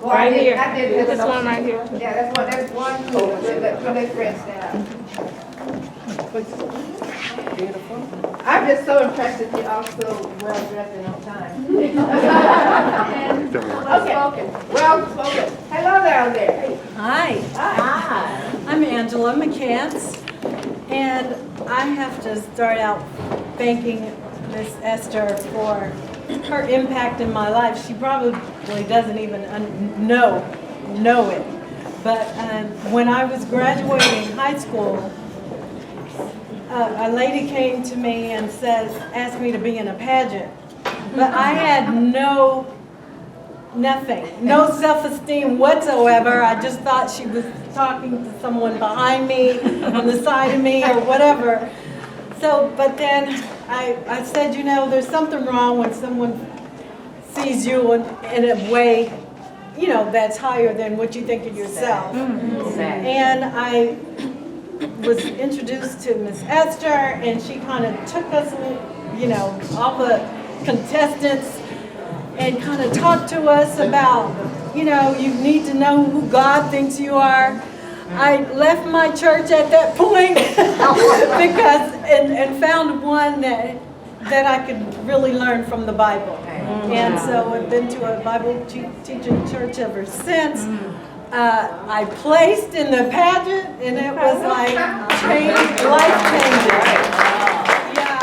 Well, I did This one right here. Yeah, that's one too. We'll let Fred stand. Beautiful. I'm just so impressed that you're all so well dressed and on time. Okay, well spoken. Hello down there. Hi. Hi. I'm Angela McCants, and I have to start out thanking Miss Esther for her impact in my life. She probably doesn't even know it, but when I was graduating high school, a lady came to me and asked me to be in a pageant, but I had nothing, no self-esteem whatsoever. I just thought she was talking to someone behind me, on the side of me, or whatever. So, but then I said, you know, there's something wrong when someone sees you in a way, you know, that's higher than what you think of yourself. And I was introduced to Miss Esther, and she kind of took us, you know, all the contestants, and kind of talked to us about, you know, you need to know who God thinks you are. I left my church at that point because and found one that I could really learn from the Bible. And so I've been to a Bible teaching church ever since. I placed in the pageant, and it was like life-changing. Yeah.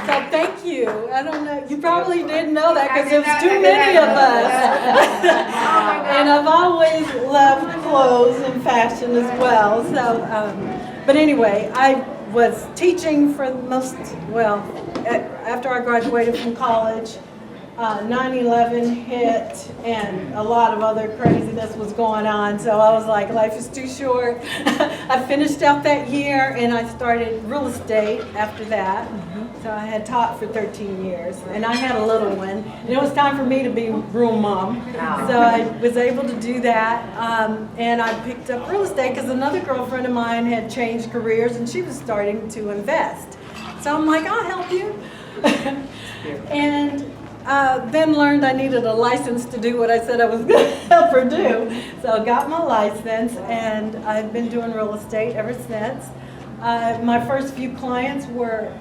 So thank you. I don't know. You probably didn't know that because there's too many of us. And I've always loved clothes and fashion as well. So, but anyway, I was teaching for after I graduated from college. 9/11 hit, and a lot of other craziness was going on, so I was like, life is too short. I finished out that year, and I started real estate after that. So I had taught for 13 years, and I had a little one, and it was time for me to be room mom. So I was able to do that, and I picked up real estate because another girlfriend of mine had changed careers, and she was starting to invest. So I'm like, I'll help you. And then learned I needed a license to do what I said I was going to help her do. So I got my license, and I've been doing real estate ever since. My first few clients were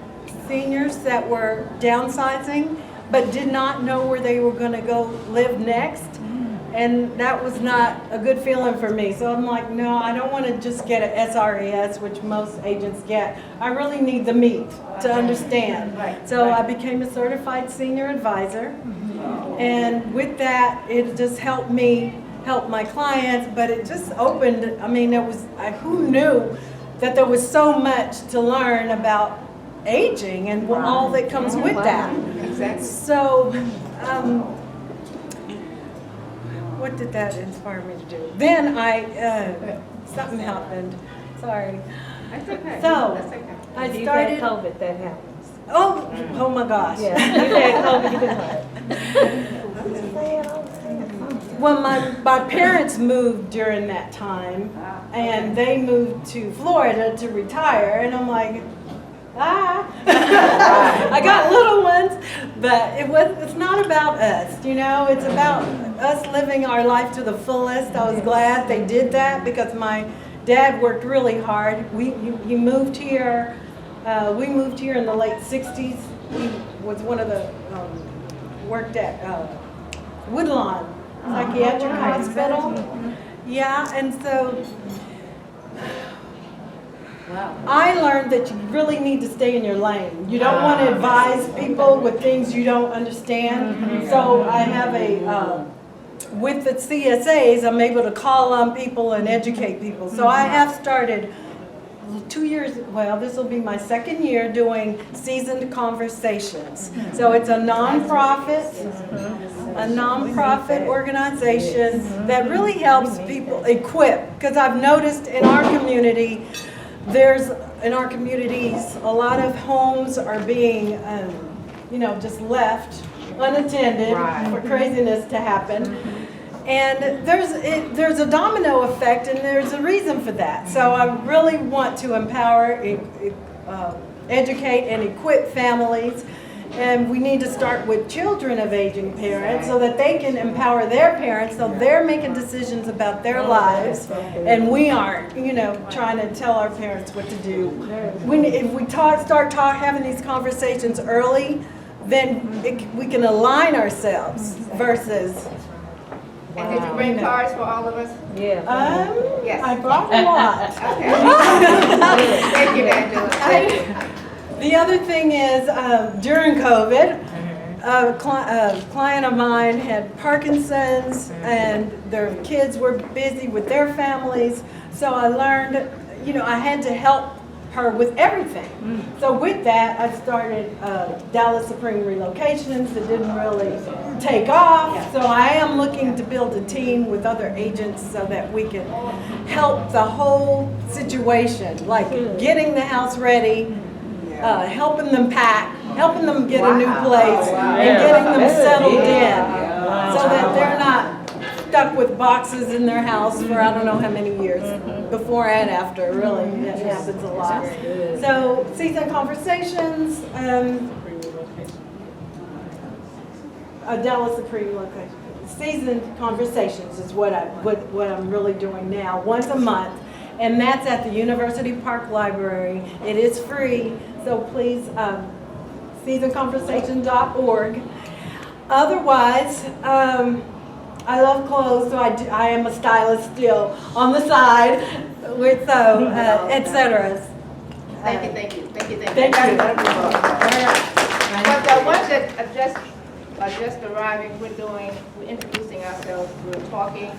seniors that were downsizing, but did not know where they were going to go live next. And that was not a good feeling for me. So I'm like, no, I don't want to just get an SRES, which most agents get. I really need the meat to understand. So I became a certified senior advisor. And with that, it just helped me help my clients, but it just opened, I mean, who knew that there was so much to learn about aging and all that comes with that. Exactly. So, what did that inspire me to do? Then something happened. Sorry. That's okay. So, That's okay. I You started. had COVID, that happens. Oh my gosh. Yeah, you had COVID, you've been hurt. Well, my parents moved during that time, and they moved to Florida to retire, and I'm like, I got little ones, but it's not about us, you know, it's about us living our life to the fullest. I was glad they did that because my dad worked really hard. He moved here, we moved here in the late 60s. He was one of the, worked at Woodlawn Psychiatric Hospital. Yeah, and so I learned that you really need to stay in your lane. You don't want to advise people with things you don't understand. So I have with the CSAs, I'm able to call on people and educate people. So I have started 2 years, well, this will be my second year doing Seasoned Conversations. So it's a nonprofit organization that really helps people equip. Because I've noticed in our community, in our communities, a lot of homes are being, just left unattended for craziness to happen. And there's a domino effect, and there's a reason for that. So I really want to empower, educate, and equip families. And we need to start with children of aging parents so that they can empower their parents so they're making decisions about their lives and we aren't, trying to tell our parents what to do. If we having these conversations early, then we can align ourselves versus. And did you bring cards for all of us? Yeah. Yes. I brought a lot. Okay. Thank you, Angela. Thank you. The other thing is, during COVID, a client of mine had Parkinson's and their kids were busy with their families. So I learned, I had to help her with everything. So with that, I started Dallas Supreme Relocations that didn't really take off. So I am looking to build a team with other agents so that we can help the whole situation, like getting the house ready, helping them pack, helping them get a new place, and getting them settled in so that they're not stuck with boxes in their house for I don't know how many years, before and after, really. It happens a lot. So, season conversations, Dallas Supreme location. Season conversations is what I'm really doing now, once a month. And that's at the University Park Library. It is free, so please, seasonconversation.org. Otherwise, I love clothes, so I am a stylist still on the side, with et cetera. Thank you. Thank you. But the ones that are just arriving, we're introducing ourselves, we're talking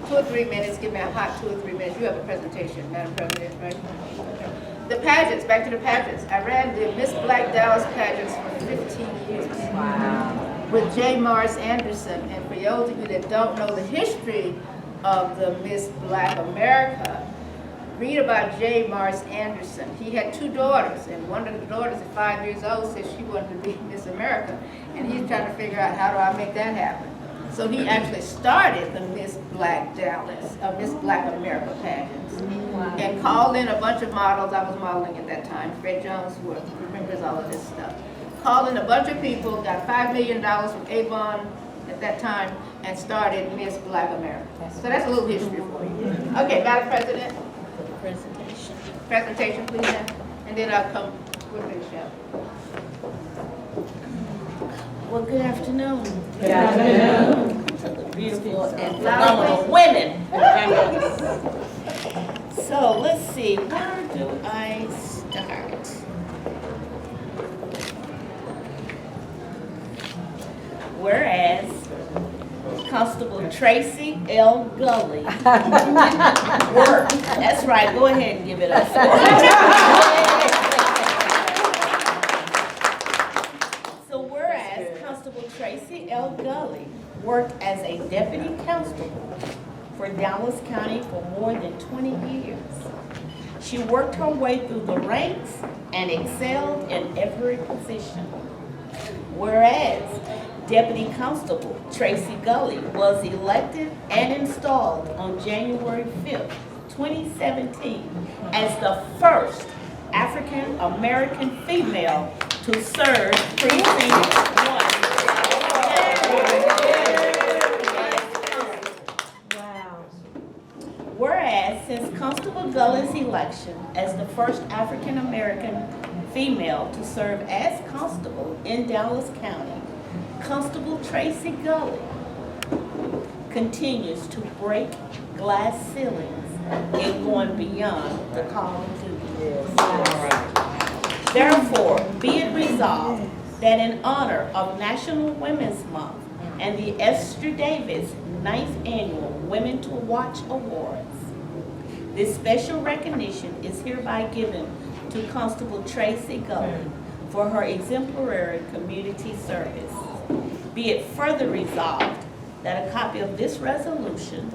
2 or 3 minutes, give me a hot 2 or 3 minutes. You have a presentation, Madam President, right? Okay. The pageants, back to the pageants. I ran the Miss Black Dallas pageants for 15 years. Wow. With J. Morris Anderson. And for those of you that don't know the history of the Miss Black America, read about J. Morris Anderson. He had 2 daughters, and one of the daughters at 5 years old said she wanted to be Miss America. And he's trying to figure out, how do I make that happen? So he actually started the Miss Black Dallas, Miss Black America pageants, and called in a bunch of models. I was modeling at that time. Fred Jones remembers all of this stuff. Called in a bunch of people, got $5 million from Avon at that time, and started Miss Black America. So that's a little history for you. Okay, Madam President. Presentation, please, and then I'll come with the show. Well, good afternoon. Good afternoon. To the beautiful and phenomenal women. So let's see, where do I start? Whereas Constable Tracy L. Gully worked. That's right, go ahead and give it up. Tracy L. Gully worked as a deputy constable for Dallas County for more than 20 years. She worked her way through the ranks and excelled in every position. Whereas Deputy Constable Tracy Gully was elected and installed on January 5th, 2017 as the first African American female to serve Precinct 1. Whereas, since Constable Gully's election as the first African American female to serve as constable in Dallas County, Constable Tracy Gully continues to break glass ceilings and going beyond the call of duty. Therefore, be it resolved that in honor of National Women's Month and the Ester Davis 9th Annual Women to Watch Awards, this special recognition is hereby given to Constable Tracy Gully for her exemplary community service. Be it further resolved that a copy of this resolution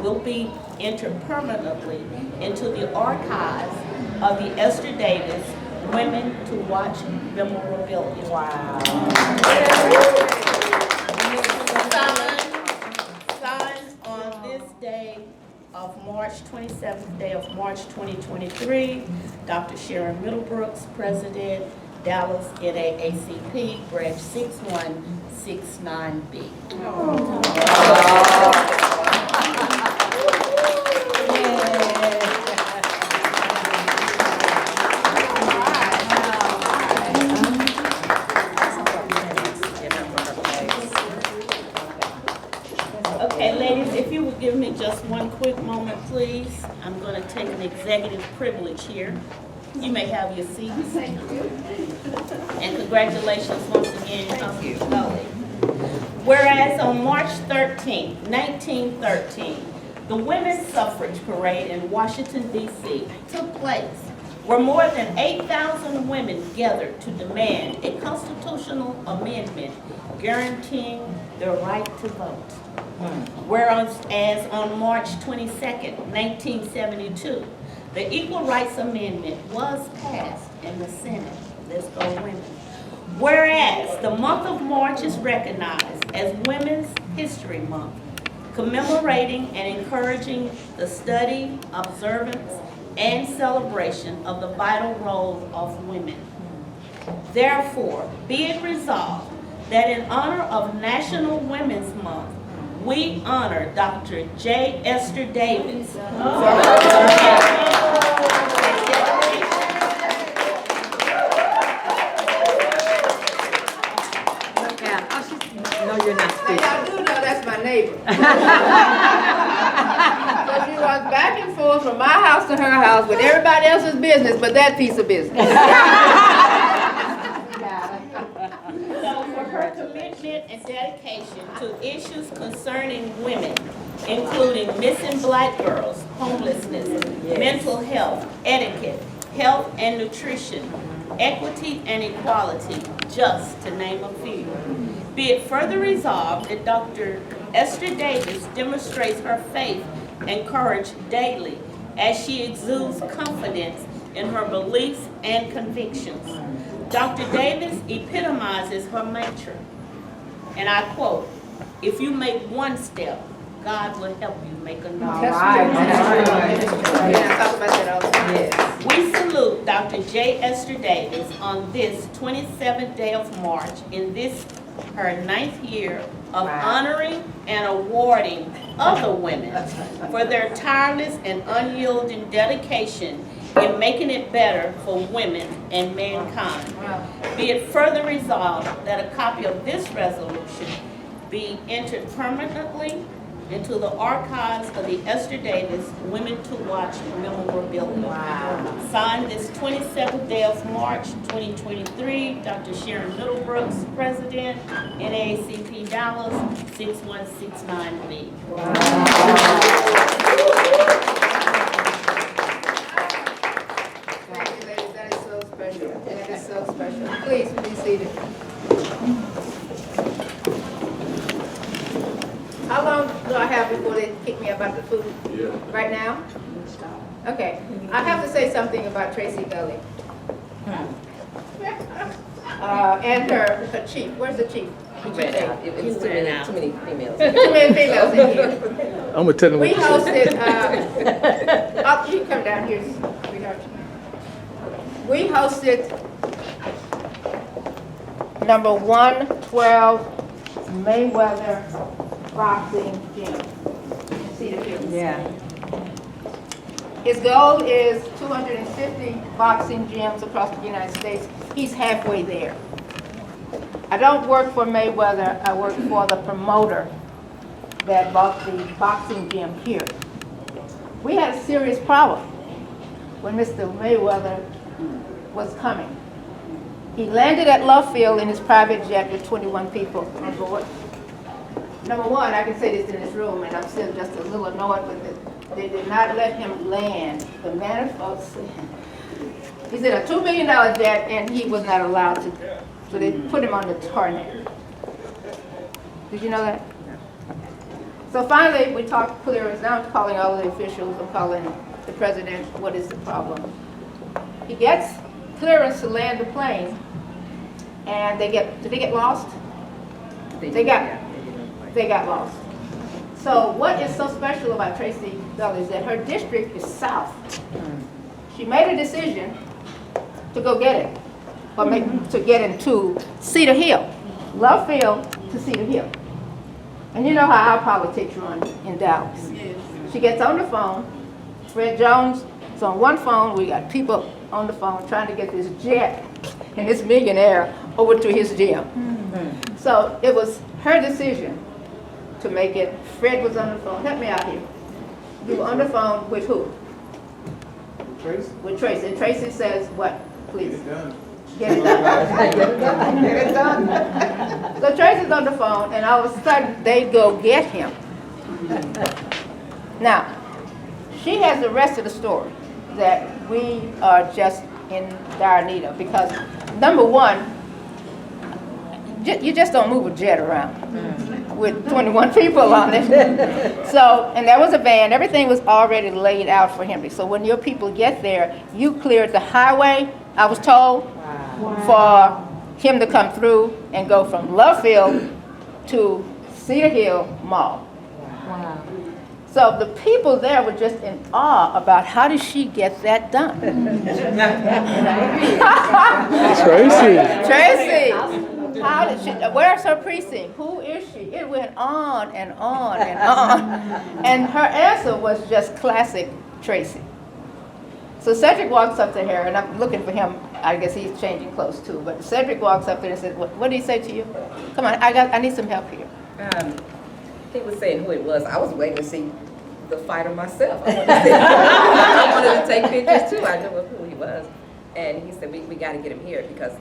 will be entered permanently into the archives of the Ester Davis Women to Watch memorabilia. Wow. Signed on this day of March 27th, day of March 2023, Dr. Sharon Middlebrooks, President, Dallas, NAACP, branch 6169B. Okay, ladies, if you would give me just one quick moment, please. I'm going to take an executive privilege here. You may have your seats. Thank you. And congratulations once again, Ms. Scully. Whereas on March 13, 1913, the Women's Suffrage Parade in Washington, D.C. took place, where more than 8,000 women gathered to demand a constitutional amendment guaranteeing their right to vote. Whereas as on March 22nd, 1972, the Equal Rights Amendment was passed in the Senate. Let's go women. Whereas the month of March is recognized as Women's History Month, commemorating and encouraging the study, observance, and celebration of the vital role of women. Therefore, be it resolved that in honor of National Women's Month, we honor Dr. J. Ester Davis for her No, you're not Now, speaking. y'all do know that's my neighbor. So she runs back and forth from my house to her house with everybody else's business, but that piece of business. So for her commitment and dedication to issues concerning women, including missing black girls, homelessness, mental health, etiquette, health and nutrition, equity and equality, just to name a few. Be it further resolved that Dr. Ester Davis demonstrates her faith and courage daily as she exudes confidence in her beliefs and convictions. Dr. Davis epitomizes her mantra, and I quote, "If you make one step, God will help you make another." Yeah, talk about that all the time. We salute Dr. J. Ester Davis on this 27th day of March in this her 9th year of honoring and awarding other women for their tireless and unyielding dedication in making it better for women and mankind. Be it further resolved that a copy of this resolution be entered permanently into the archives of the Ester Davis Women to Watch memorabilia. Signed this 27th day of March 2023, Dr. Sharon Middlebrooks, President, NAACP Dallas, 6169B. Thank you, ladies. That is so special. That is so special. Please be seated. How long do I have before they kick me about the food? Right now? Okay. I have to say something about Tracy Gully. And her chief. Where's the chief? It's too many females. Too many females in here. I'm gonna tell them We what you said. hosted, oh, you come down here, sweetheart. We hosted number 112 Mayweather Boxing Gym in Cedar Hills. Yeah. His goal is 250 boxing gyms across the United States. He's halfway there. I don't work for Mayweather, I work for the promoter that bought the boxing gym here. We had a serious problem when Mr. Mayweather was coming. He landed at Love Field in his private jet with 21 people on board. Number one, I can say this in this room, and I'm still just a little annoyed with it. They did not let him land. The man folks, he's in a $2 million jet, and he was not allowed to. So they put him on the tarmac. Did you know that? So finally, we talked clearance. Now I'm calling all the officials. I'm calling the president. What is the problem? He gets clearance to land the plane, and did they get lost? They got lost. So what is so special about Tracy Gully is that her district is south. She made a decision to go get it. or to get into Cedar Hill, Love Field to Cedar Hill. And you know how our politics run in Dallas. She gets on the phone. Fred Jones is on one phone. We got people on the phone trying to get this jet and this millionaire over to his gym. So it was her decision to make it. Fred was on the phone. Help me out here. You were on the phone with who? Tracy? With Tracy. And Tracy says what? Please. Get it done. Get it done. Get it done. So Tracy's on the phone, and all of a sudden they go get him. Now, she has the rest of the story that we are just in dire need of, because number one, you just don't move a jet around with 21 people on it. So, and there was a van, everything was already laid out for him. So when your people get there, you cleared the highway, I was told, for him to come through and go from Love Field to Cedar Hill Mall. Wow. So the people there were just in awe about how did she get that done? Tracy. Tracy, how did she, where's her precinct? Who is she? It went on and on and on. And her answer was just classic Tracy. So Cedric walks up to her, and I'm looking for him. I guess he's changing clothes too. But Cedric walks up there and said, what did he say to you? Come on, I need some help here. He was saying who it was. I was waiting to see the fighter myself. I wanted to take pictures too. I knew who he was. And he said, we got to get him here, because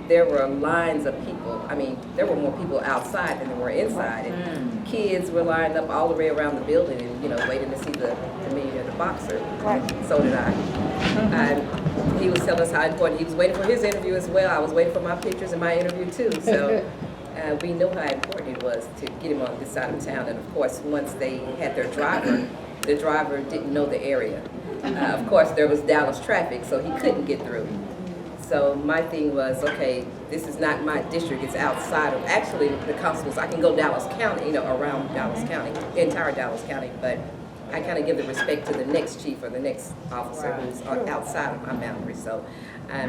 there were lines of people. I mean, there were more people outside than there were inside. And kids were lined up all the way around the building and, you know, waiting to see the millionaire, the boxer. So did I. He was telling us how important, he was waiting for his interview as well. I was waiting for my pictures and my interview too. So we know how important it was to get him on this side of town. And of course, once they had their driver, the driver didn't know the area. Of course, there was Dallas traffic, so he couldn't get through. So my thing was, okay, this is not my district, it's outside of, actually the constables, I can go Dallas County, you know, around Dallas County, entire Dallas County, but I kind of give the respect to the next chief or the next officer who's outside of my boundary. So I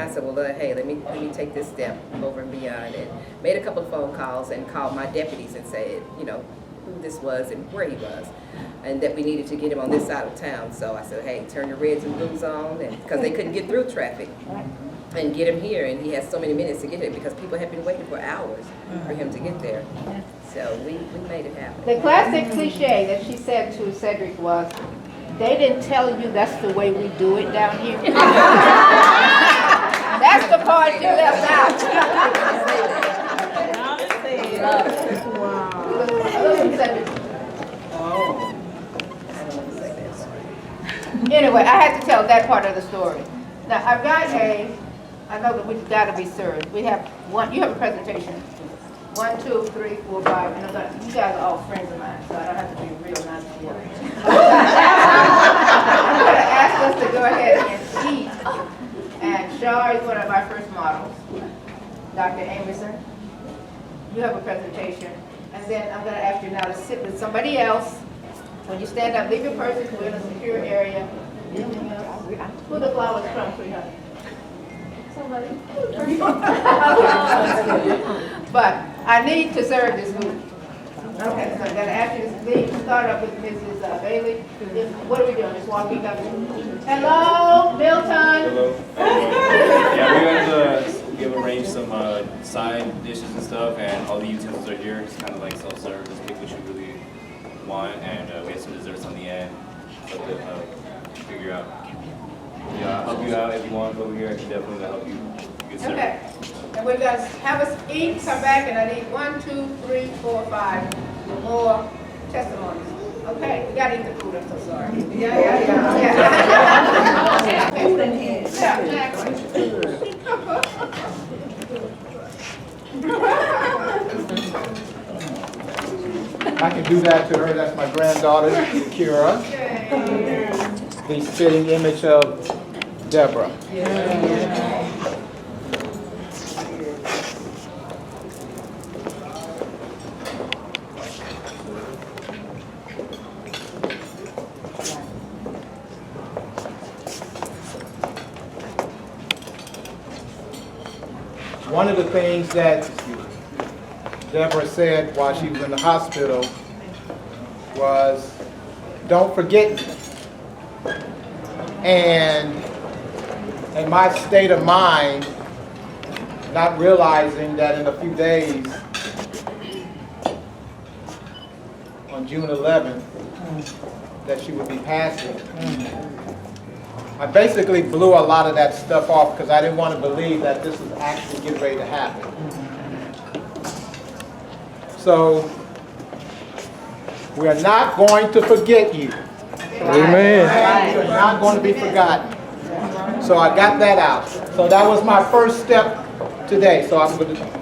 said, well, hey, let me take this step over and beyond, and made a couple of phone calls and called my deputies and said, you know, who this was and where he was, and that we needed to get him on this side of town. So I said, hey, turn your reds and blues on, and because they couldn't get through traffic, and get him here. And he has so many minutes to get here because people have been waiting for hours for him to get there. So we made it happen. The classic cliche that she said to Cedric was, they didn't tell you that's the way we do it down here. That's the part you left out. Anyway, I had to tell that part of the story. Now, I've got I know that we've got to be served. We have one, you have a presentation. 1, 2, 3, 4, 5, and you guys are all friends of mine, so I don't have to be real nice to you. I'm going to ask us to go ahead and eat. And Shar is one of our first models. Dr. Amerson, you have a presentation. And then I'm going to ask you now to sit with somebody else. When you stand up, leave your purses. We're in a secure area. Anything else? Who are the flowers from, sweetheart? Somebody. But I need to serve this food. Okay, so I'm going to ask you to leave. Start up with Mrs. Bailey. What are we doing? Just walking up. Hello, Milton. Hello. Yeah, we're going to give arrange some side dishes and stuff, and all the utensils are here. It's kind of like self-serve. Just pick what you really want, and we have some desserts on the end. So to figure out. Yeah, I'll help you out if you want over here. I can definitely help you get served. Okay. And we're going to have us eat, come back, and I need 1, 2, 3, 4, 5 more testimonies. Okay, we got to eat the food, I'm so sorry. Yeah. I can do that to her. That's my granddaughter, Kira. The spitting image of Deborah. one of the things that Deborah said while she was in the hospital was, "Don't forget me." And in my state of mind, not realizing that in a few days, on June 11th, that she would be passing, I basically blew a lot of that stuff off because I didn't want to believe that this was actually getting ready to happen. So, we are not going to forget you. Amen. You are not going to be forgotten. So I got that out. So that was my first step today. So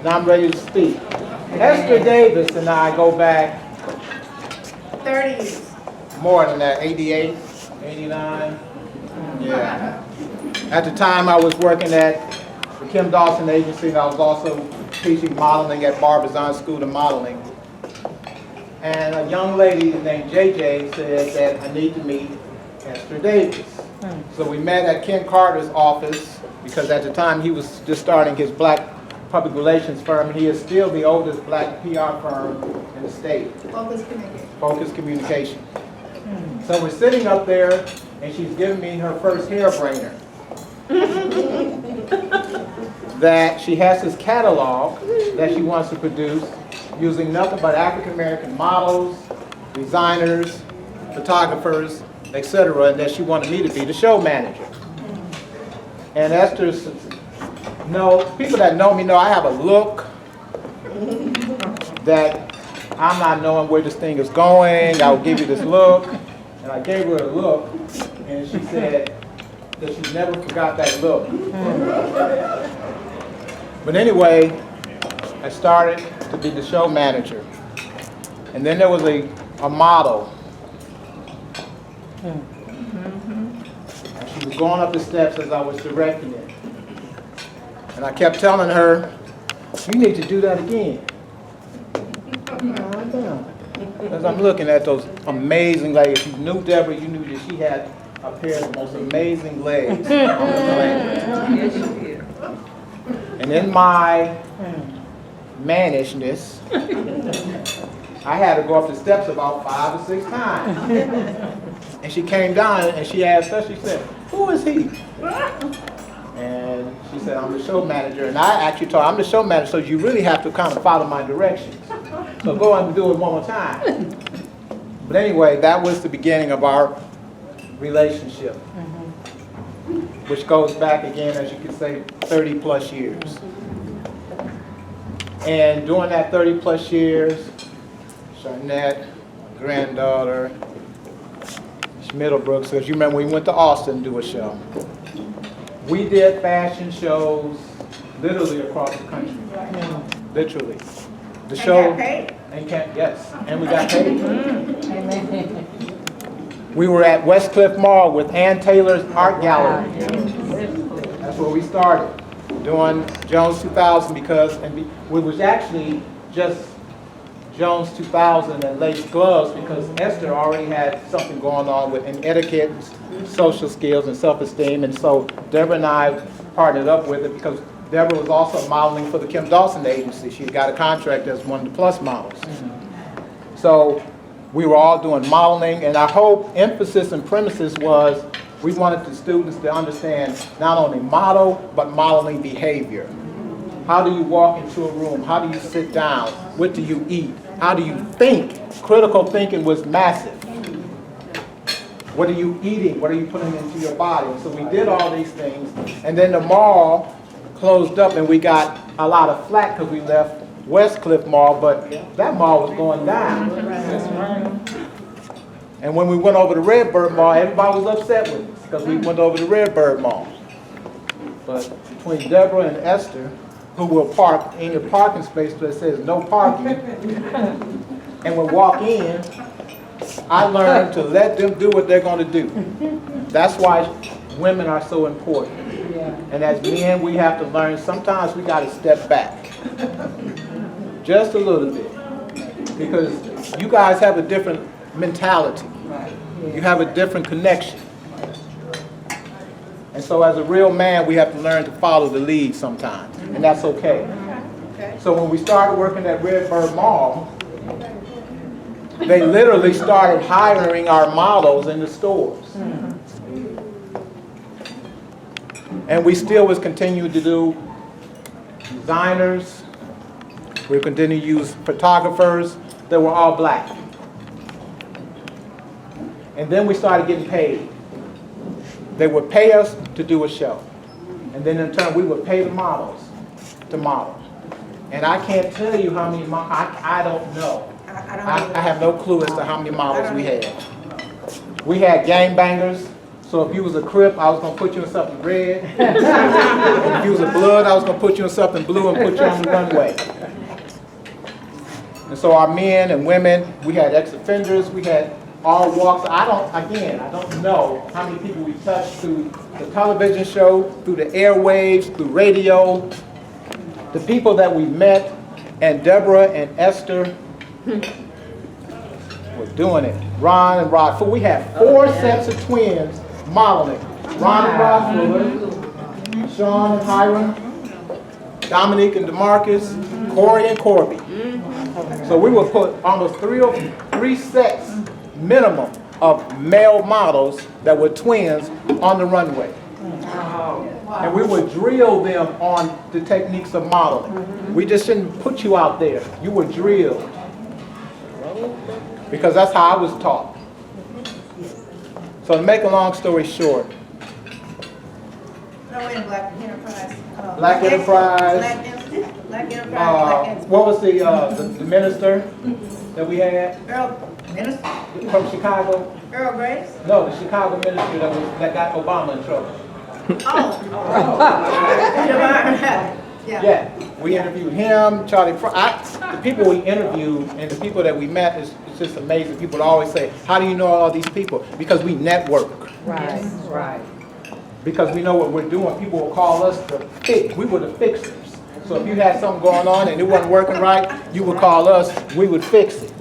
now I'm ready to speak. Esther Davis and I go back 30 years. more than that, 88, 89. Yeah. At the time I was working at the Kim Dawson Agency, and I was also teaching modeling at Barbizon School of Modeling. And a young lady named JJ said that I need to meet Esther Davis. So we met at Ken Carter's office, because at the time he was just starting his black public relations firm. He is still the oldest black PR firm in the state. Focus Communication. So we're sitting up there, and she's giving me her first hair brainer. That she has this catalog that she wants to produce using nothing but African American models, designers, photographers, etc., and that she wanted me to be the show manager. And Esther, people that know me know I have a look that I'm not knowing where this thing is going. I'll give you this look. And I gave her a look, and she said that she never forgot that look. But anyway, I started to be the show manager. And then there was a model. And she was going up the steps as I was directing it. And I kept telling her, "You need to do that again." As I'm looking at those amazing legs, if you knew Deborah, you knew that she had a pair of the most amazing legs on the planet. Yes, she did. And in my mannishness, I had to go up the steps about 5 or 6 times. And she came down and she asked us, she said, "Who is he?" And she said, "I'm the show manager." And I actually told her, "I'm the show manager, so you really have to kind of follow my directions. So go and do it one more time." But anyway, that was the beginning of our relationship, which goes back again, as you could say, 30 plus years. And during that 30 plus years, Sharnette, my granddaughter, Middlebrooks, because you remember we went to Austin to do a show. We did fashion shows literally across the country. Literally. The show. Yes, and we got paid. We were at Westcliff Mall with Ann Taylor's art gallery. That's where we started, doing Jones 2000, because we was actually just Jones 2000 and lace gloves, because Esther already had something going on with in etiquette, social skills, and self-esteem, and so Deborah and I partnered up with it because Deborah was also modeling for the Kim Dawson Agency. She got a contract as one of the Plus models. So we were all doing modeling, and our whole emphasis and premises was we wanted the students to understand not only model, but modeling behavior. How do you walk into a room? How do you sit down? What do you eat? How do you think? Critical thinking was massive. What are you eating? What are you putting into your body? So we did all these things, and then the mall closed up, and we got a lot of flack because we left Westcliff Mall, but that mall was going down. And when we went over to Redbird Mall, everybody was upset with us because we went over to Redbird Mall. But between Deborah and Esther, who will park in your parking space that says no parking, and will walk in, I learned to let them do what they're going to do. That's why women are so important. And as men, we have to learn, sometimes we got to step back. Just a little bit. Because you guys have a different mentality. You have a different connection. And so as a real man, we have to learn to follow the lead sometimes. and that's okay. Okay. So when we started working at Redbird Mall, they literally started hiring our models in the stores. And we still was continuing to do designers. We continued to use photographers that were all black. And then we started getting paid. They would pay us to do a show. And then in turn, we would pay the models to model. And I can't tell you how many, I don't know. I have no clue as to how many models we had. We had gangbangers. So if you was a Crip, I was going to put you in something red. And if you was a Blood, I was going to put you in something blue and put you on the runway. And so our men and women, we had ex-offenders, we had all walks. I don't know how many people we touched through the television show, through the airwaves, through radio. The people that we met, and Deborah and Esther were doing it. Ron and Rod. So we had 4 sets of twins modeling. Ron and Rod Fuller, Sean and Hiram, Dominique and DeMarcus, Corey and Corby. So we would put almost 3 sets minimum of male models that were twins on the runway. And we would drill them on the techniques of modeling. We just didn't put you out there. You were drilled. Because that's how I was taught. So to make a long story short, No, in Black Enterprise. Black Enterprise. Black Enterprise. What was the minister that we had Minister from Chicago? Earl Graves. No, the Chicago minister that got Obama in trouble. Yeah, we interviewed him, Charlie Fry. The people we interviewed and the people that we met is just amazing. People always say, how do you know all these people? Because we network. Right, right. Because we know what we're doing. People will call us we were the fixers. So if you had something going on and it wasn't working right, you would call us, we would fix it.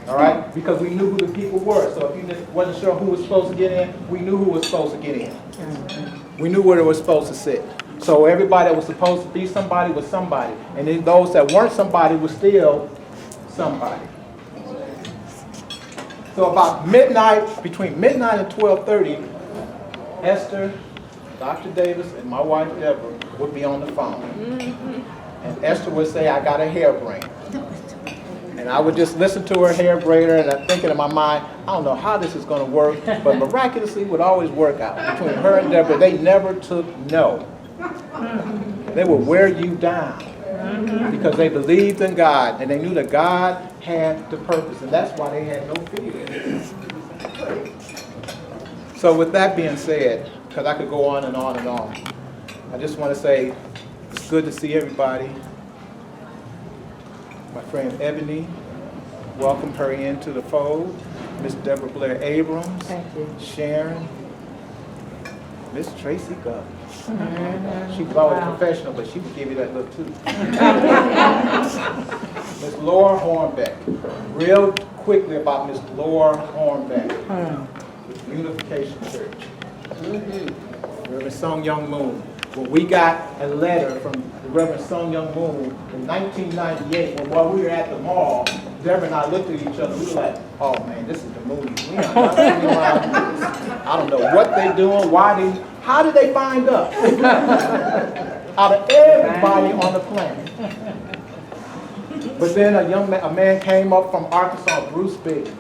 All right? Because we knew who the people were. So if you just wasn't sure who was supposed to get in, we knew who was supposed to get in. We knew where they were supposed to sit. So everybody that was supposed to be somebody was somebody. And then those that weren't somebody were still somebody. So about midnight, between midnight and 12:30, Esther, Dr. Davis, and my wife Deborah would be on the phone. And Esther would say, I got a hair brain. And I would just listen to her hair braider, and I'm thinking in my mind, I don't know how this is going to work, but miraculously it would always work out. Between her and Deborah, they never took no. They would wear you down because they believed in God, and they knew that God had the purpose, and that's why they had no fear. So with that being said, because I could go on and on and on, I just want to say it's good to see everybody. My friend Ebony, welcome her into the fold. Miss Deborah Blair Abrams, Thank you. Sharon, Miss Tracy Gov. She was always professional, but she would give you that look too. Miss Laura Hornbeck. Real quickly about Miss Laura Hornbeck, with Unification Church. Reverend Sung Young Moon. When we got a letter from the Reverend Sung Young Moon in 1998, while we were at the mall, Deborah and I looked at each other, we were like, oh man, this is the movie. We are not sitting around this. I don't know what they're doing, how did they find us? Out of everybody on the planet. But then a man came up from Arkansas, Bruce Biggs.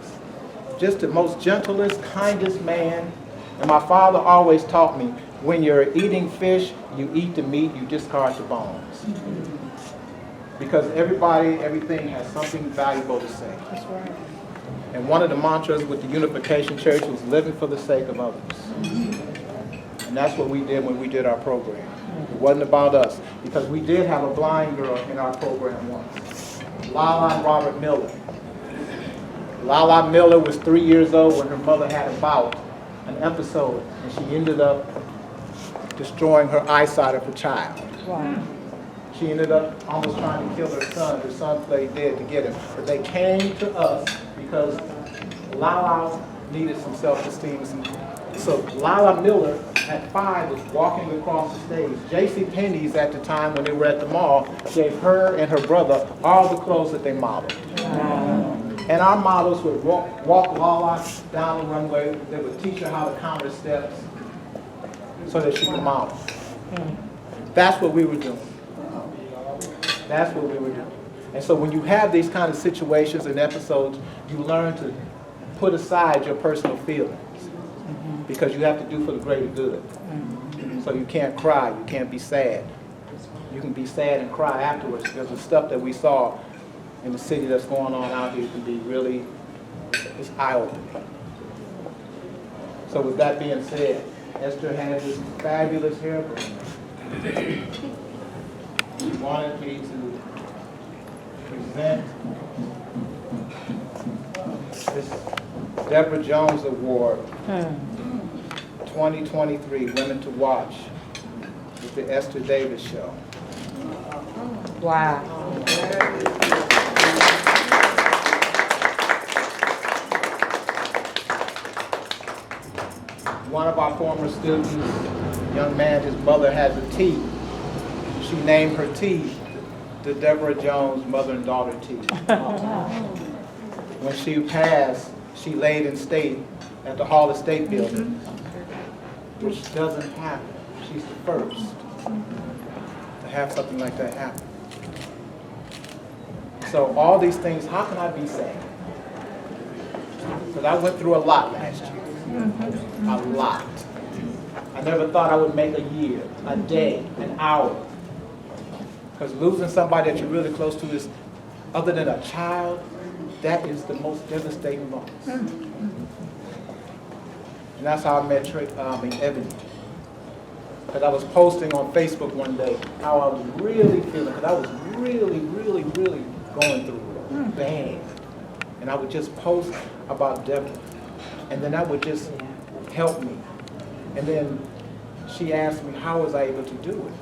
Just the most gentlest, kindest man. And my father always taught me, when you're eating fish, you eat the meat, you discard the bones. Because everything has something valuable to say. That's right. And one of the mantras with the Unification Church was living for the sake of others. And that's what we did when we did our program. It wasn't about us, because we did have a blind girl in our program once. Lala Robert Miller. Lala Miller was 3 years old when her mother had an episode, and she ended up destroying her eyesight of her child. Wow. She ended up almost trying to kill her son. Her son played dead to get him. But they came to us because Lala needed some self-esteem, some So Lila Miller at 5 was walking across the stage. J.C. Penney's at the time when they were at the mall gave her and her brother all the clothes that they modeled. And our models would walk Lala down the runway. They would teach her how to count her steps so that she could model. That's what we were doing. That's what we were doing. And so when you have these kind of situations and episodes, you learn to put aside your personal feelings because you have to do for the greater good. So you can't cry, you can't be sad. You can be sad and cry afterwards because the stuff that we saw in the city that's going on out here can be really, it's eye-opening. So with that being said, Esther has this fabulous hair braid. She wanted me to present this Deborah Jones Award 2023 Women to Watch with the Esther Davis Show. Wow. One of our former students, young man, his mother has a tea. She named her tea the Deborah Jones Mother and Daughter Tea. When she passed, she laid in state at the Hall of State building, which doesn't happen. She's the first to have something like that happen. So all these things, how can I be sad? Because I went through a lot last year. A lot. I never thought I would make a year, a day, an hour. Because losing somebody that you're really close to is, other than a child, that is the most devastating loss. And that's how I met Ebony. Because I was posting on Facebook one day how I was really feeling, because I was really, really, really going through it bad. And I would just post about Deborah. And then that would just help me. And then she asked me, how was I able to do it?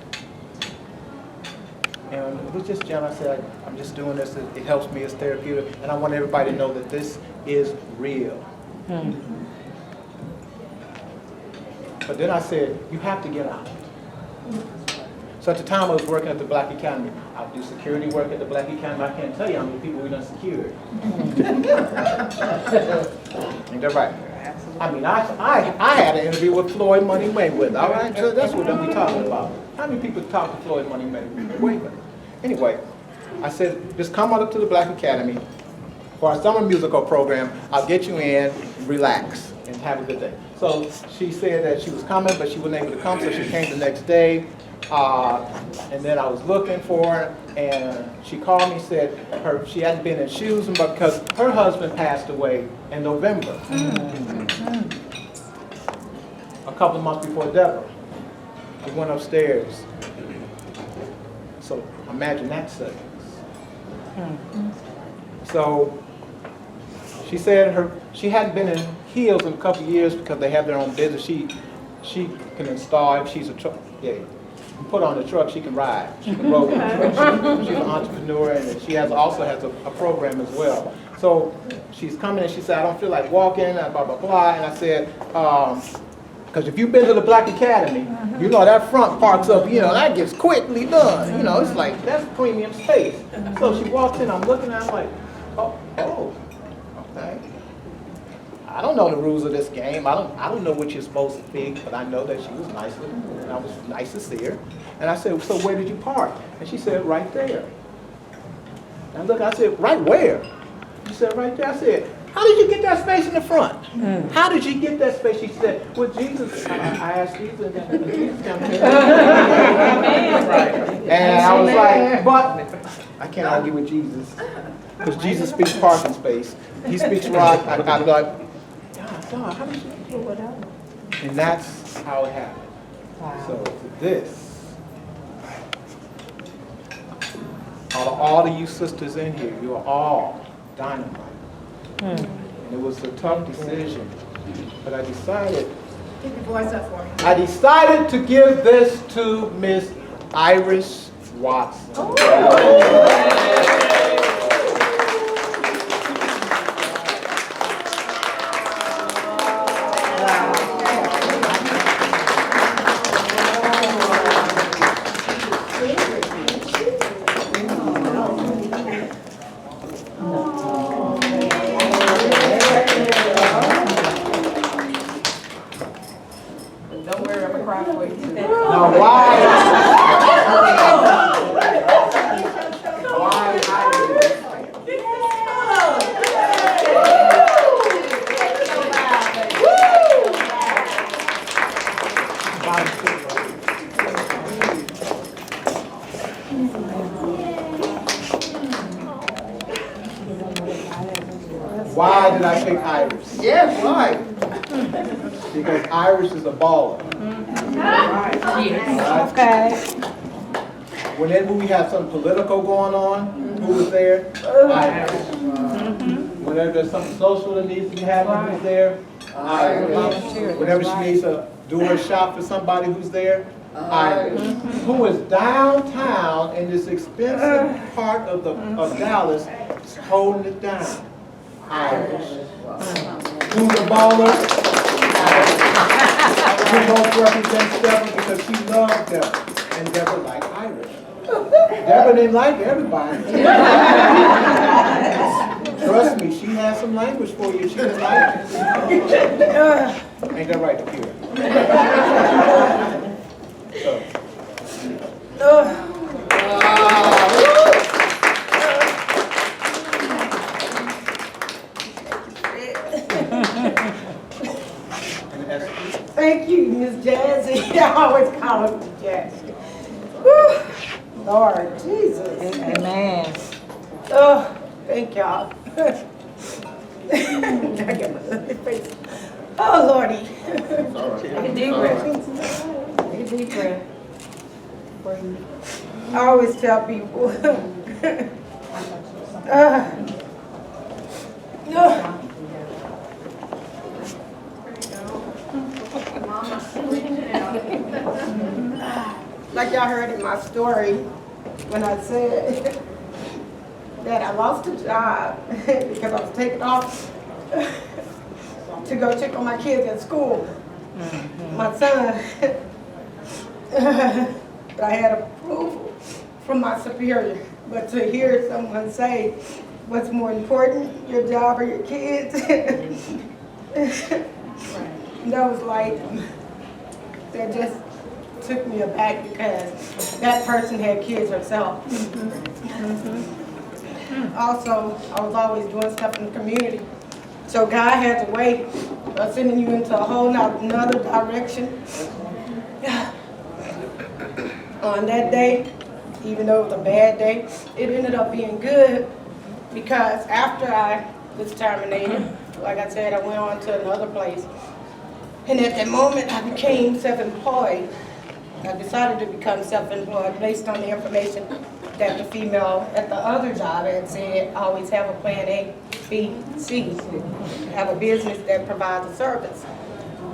And it was just gentle. I said, I'm just doing this. It helps me. It's therapeutic. And I want everybody to know that this is real. But then I said, you have to get out. So at the time I was working at the Black Academy. I do security work at the Black Academy. I can't tell you how many people we done secured. Ain't that right? I mean, I had an interview with Floyd Money Mayweather, all right? So that's what we talking about. How many people talk to Floyd Money Mayweather? Anyway, I said, just come on up to the Black Academy for our summer musical program. I'll get you in, relax, and have a good day. So she said that she was coming, but she wasn't able to come, so she came the next day. And then I was looking for her, and she called me, said she hadn't been in shoes, but because her husband passed away in November, a couple of months before Deborah. We went upstairs. So imagine that setting. So she said she hadn't been in heels in a couple of years because they have their own business. She can install, if she's a truck, put on the truck, she can ride. She can roll with the truck. She's an entrepreneur, and she also has a program as well. So she's coming and she said, I don't feel like walking, blah, blah, blah. And I said, because if you've been to the Black Academy, you know that front parks up, that gets quickly done. It's like, that's premium space. So she walks in, I'm looking at her, I'm like, oh, okay. I don't know the rules of this game. I don't know what you're supposed to think, but I know that she was nice looking, and I was nice to see her. And I said, so where did you park? And she said, right there. And look, I said, right where? She said, right there. I said, how did you get that space in the front? How did you get that space? She said, well, Jesus, I asked Jesus, and Jesus came here. And I was like, but I can't argue with Jesus, because Jesus speaks parking space. He speaks rock. I'm like, God, how did you do whatever? And that's how it happened. Wow. So this, all of you sisters in here, you are all dynamite. And it was a tough decision, but I decided. Keep your voice up for me. I decided to give this to Miss Iris Watson. Oh. I picked Iris? Yeah, right. Because Iris is a baller. Okay. Whenever we have something political going on, who was there? Iris. Whenever there's something social that needs to be happening, who's there? Iris. Whenever she needs to do her shop for somebody, who's there? Iris. Who is downtown in this expensive part of Dallas, holding it down? Iris. Who's a baller? Iris. Who both represent Deborah because she loved Deborah, and Deborah liked Iris. Deborah didn't like everybody. Trust me, she has some language for you. She didn't like it. Ain't that right, Kira? Thank you, Miss Jazzy. I always call her Miss Jazzy. Whew. Lord Jesus. Amen. Oh, thank y'all. I get my ugly face. Oh, Lordy. Take a deep breath. Take a deep breath. I always tell people. Like y'all heard in my story, when I said that I lost a job because I was taken off to go check on my kids at school. My son, I had approval from my superior, but to hear someone say, what's more important, your job or your kids? That was like, that just took me aback because that person had kids herself. Also, I was always doing stuff in the community. So God has a way of sending you into a whole another direction. On that day, even though it was a bad day, it ended up being good because after I was terminated, like I said, I went on to another place. And at that moment, I became self-employed. I decided to become self-employed based on the information that the female at the other job had said, always have a plan A, B, C, have a business that provides a service.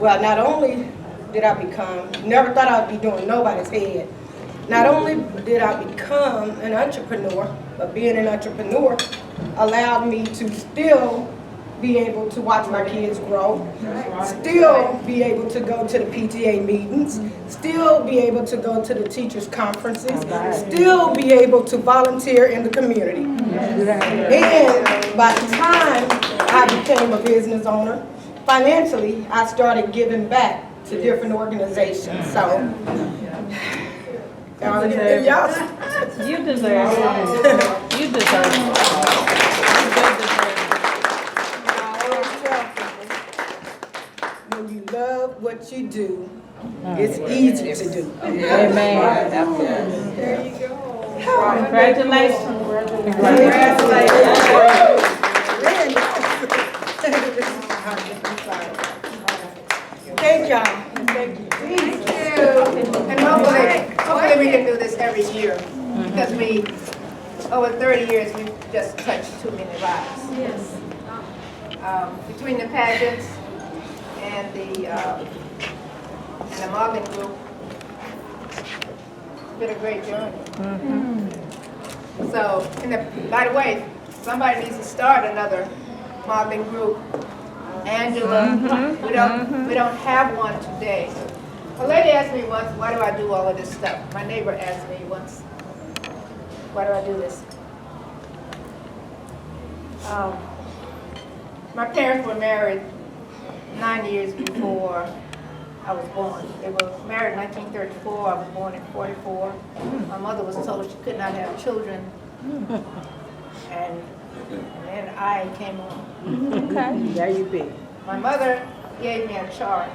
Well, not only did I become, never thought I'd be doing nobody's head. Not only did I become an entrepreneur, but being an entrepreneur allowed me to still be able to watch my kids grow, still be able to go to the PTA meetings, still be able to go to the teachers' conferences, still be able to volunteer in the community. And by the time I became a business owner, financially, I started giving back to different organizations. So, You deserve it. You deserve it. When you love what you do, it's easy to do. Amen. There you go. Congratulations. Thank y'all. Thank you. And hopefully we can do this every year, because over 30 years, we've just touched too many lives. Yes. Between the pageants and the modeling group, it's been a great journey. So, by the way, somebody needs to start another modeling group. Angela, we don't have one today. A lady asked me once, why do I do all of this stuff? My neighbor asked me once, why do I do this? My parents were married 9 years before I was born. They were married in 1934. I was born in 44. My mother was told she could not have children. And then I came on. Okay. There you be. My mother gave me a charge.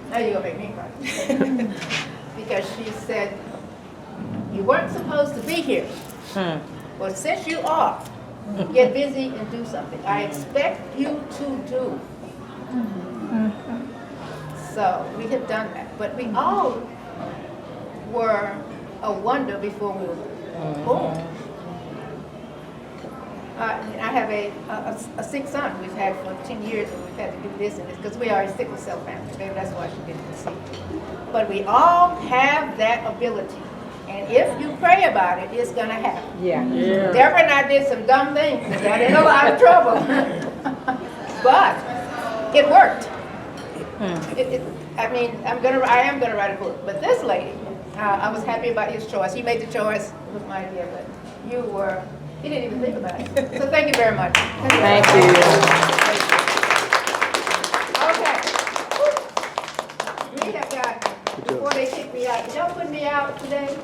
Now you're gonna make me cry. Because she said, you weren't supposed to be here. Well, since you are, Get busy and do something. I expect you to do. So we have done that, but we all were a wonder before we were born. I have a sick son we've had for 10 years, and we've had to do this and this, because we are a sickle cell family. Maybe that's why she didn't see. But we all have that ability. And if you pray about it, it's going to happen. Yeah. Deborah and I did some dumb things and got in a lot of trouble. But it worked. I am going to write a book. But this lady, I was happy about his choice. He made the choice. It was my idea, but he didn't even think about it. So thank you very much. Thank you. Okay. We have got, before they kick me out, did y'all put me out today?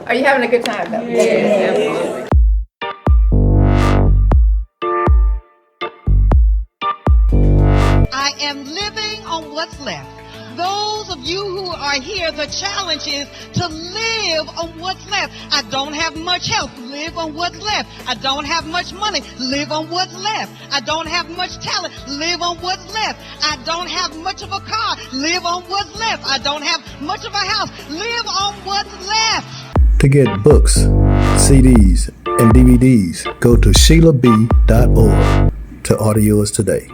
Are you having a good time though? Yes, absolutely. I am living on what's left. Those of you who are here, the challenge is to live on what's left. I don't have much health, live on what's left. I don't have much money, live on what's left. I don't have much talent, live on what's left. I don't have much of a car, live on what's left. I don't have much of a house, live on what's left. To get books, CDs, and DVDs, go to SheilaB.org to order yours today.